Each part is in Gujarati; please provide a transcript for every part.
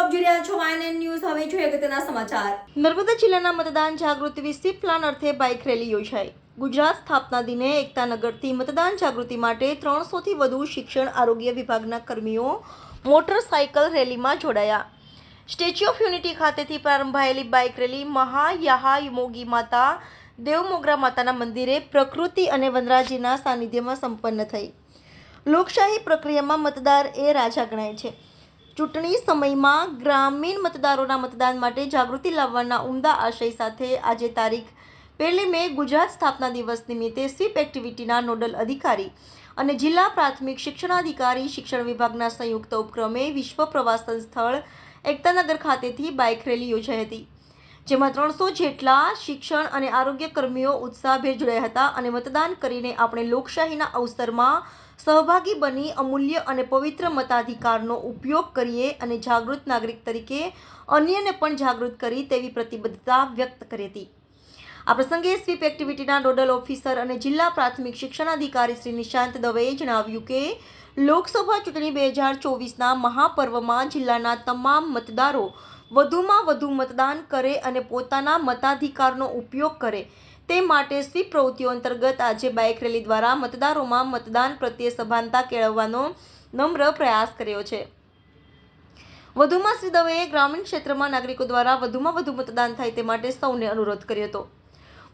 આપ જોઈ રહ્યા છો YNN ન્યૂઝ. હવે જોઈએ અગત્યના સમાચાર. નર્મદા જિલ્લાના મતદાન જાગૃતિ વિકસિત પ્લાન અર્થે બાઇક રેલી યોજાઈ. ગુજરાત સ્થાપના દિને એકતાનગરથી મતદાન જાગૃતિ માટે 300થી વધુ શિક્ષણ આરોગ્ય વિભાગના કર્મીઓ મોટરસાઇકલ રેલીમાં જોડાયા. સ્ટેચ્યુ ઓફ યુનિટી ખાતેથી પ્રારંભાયેલી બાઇક રેલી મહાયાહામોગી માતા દેવમોગરા માતાના મંદિરે પ્રકૃતિ અને વનરાજીના સાનિધ્યમાં સંપન્ન થઈ. લોકશાહી પ્રક્રિયામાં મતદાર એ રાજા ગણાય છે. ચૂંટણી સમયમાં ગ્રામીણ મતદારોના મતદાન માટે જાગૃતિ લાવવાના ઉમદા આશય સાથે આજે તારીખ 1 મે ગુજરાત સ્થાપના દિવસ નિમિત્તે સ્વીપ એક્ટિવિટીના નોડલ અધિકારી અને જિલ્લા પ્રાથમિક શિક્ષણાધિકારી શિક્ષણ વિભાગના સંયુક્ત ઉપક્રમે વિશ્વ પ્રવાસન સ્થળ એકતાનગર ખાતેથી બાઇક રેલી યોજાઈ હતી, જેમાં 300 જેટલા શિક્ષણ અને આરોગ્ય કર્મીઓ ઉત્સાહભેર જોડાયા હતા અને મતદાન કરીને આપણે લોકશાહીના અવસરમાં સહભાગી બની અમૂલ્ય અને પવિત્ર મતાધિકારનો ઉપયોગ કરીએ અને જાગૃત નાગરિક તરીકે અન્યને પણ જાગૃત કરી તેવી પ્રતિબદ્ધતા વ્યક્ત કરી હતી. આ પ્રસંગે સ્વીપ એક્ટિવિટીના નોડલ ઓફિસર અને જિલ્લા પ્રાથમિક શિક્ષણાધિકારી શ્રી નિશાંત દવેએ જણાવ્યું કે લોકસભા ચૂંટણી 2024ના મહાપર્વમાં જિલ્લાના તમામ મતદારો વધુમાં વધુ મતદાન કરે અને પોતાના મતાધિકારનો ઉપયોગ કરે તે માટે સ્વીપ પ્રવૃત્તિઓ અંતર્ગત આજે બાઇક રેલી દ્વારા મતદારોમાં મતદાન પ્રત્યે સભાનતા કેળવવાનો નમ્ર પ્રયાસ કર્યો છે. વધુમાં શ્રી દવેએ ગ્રામીણ ક્ષેત્રમાં નાગરિકો દ્વારા વધુમાં વધુ મતદાન થાય તે માટે સૌને અનુરોધ કર્યો હતો.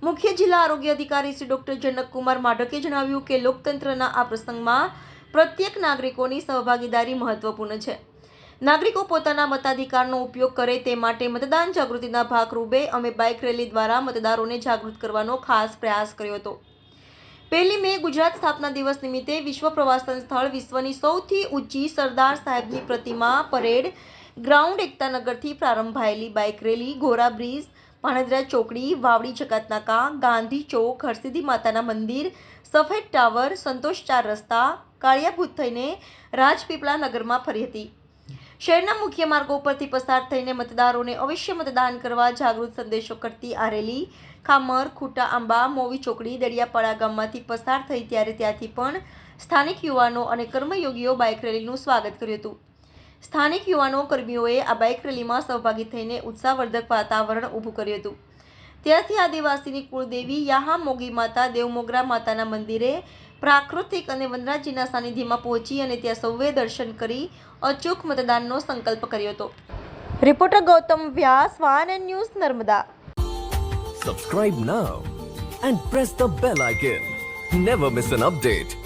મુખ્ય જિલ્લા આરોગ્ય અધિકારી શ્રી ડોક્ટર જનકકુમાર માઢકે જણાવ્યું કે લોકતંત્રના આ પ્રસંગમાં પ્રત્યેક નાગરિકોની સહભાગીદારી મહત્વપૂર્ણ છે. નાગરિકો પોતાના મતાધિકારનો ઉપયોગ કરે તે માટે મતદાન જાગૃતિના ભાગરૂપે અમે બાઇક રેલી દ્વારા મતદારોને જાગૃત કરવાનો ખાસ પ્રયાસ કર્યો હતો. 1 મે ગુજરાત સ્થાપના દિવસ નિમિત્તે વિશ્વ પ્રવાસન સ્થળ વિશ્વની સૌથી ઊંચી સરદાર સાહેબની પ્રતિમા પરેડ ગ્રાઉન્ડ એકતાનગરથી પ્રારંભાયેલી બાઇક રેલી ગોરા બ્રિજ, પાણેદરા ચોકડી, વાવડી જકાતનાકા, ગાંધી ચોક, હરસિદ્ધિ માતાના મંદિર, સફેદ ટાવર, સંતોષ 4 રસ્તા, કાળિયા ભૂત થઈને રાજપીપળા નગરમાં ફરી હતી. શહેરના મુખ્ય માર્ગો પરથી પસાર થઈને મતદારોને અવશ્ય મતદાન કરવા જાગૃત સંદેશો કરતી આ રેલી ખામર, ખૂટા આંબા, મોવી ચોકડી, દડિયાપાડા ગામમાંથી પસાર થઈ ત્યારે ત્યાંથી પણ સ્થાનિક યુવાનો અને કર્મયોગીઓ બાઇક રેલીનું સ્વાગત કર્યું હતું. સ્થાનિક યુવાનો કર્મીઓએ આ બાઇક રેલીમાં સહભાગી થઈને ઉત્સાહવર્ધક વાતાવરણ ઊભું કર્યું હતું. ત્યારથી આદિવાસીની કુળદેવી યાહામોગી માતા દેવમોગરા માતાના મંદિરે પ્રાકૃતિક અને વનરાજીના સાનિધ્યમાં પહોંચી અને ત્યાં સૌએ દર્શન કરી અચૂક મતદાનનો સંકલ્પ કર્યો હતો. Reporter Gautam Vyas, YNN news, Narmada. Subscribe now and press the bell icon. Never miss an update.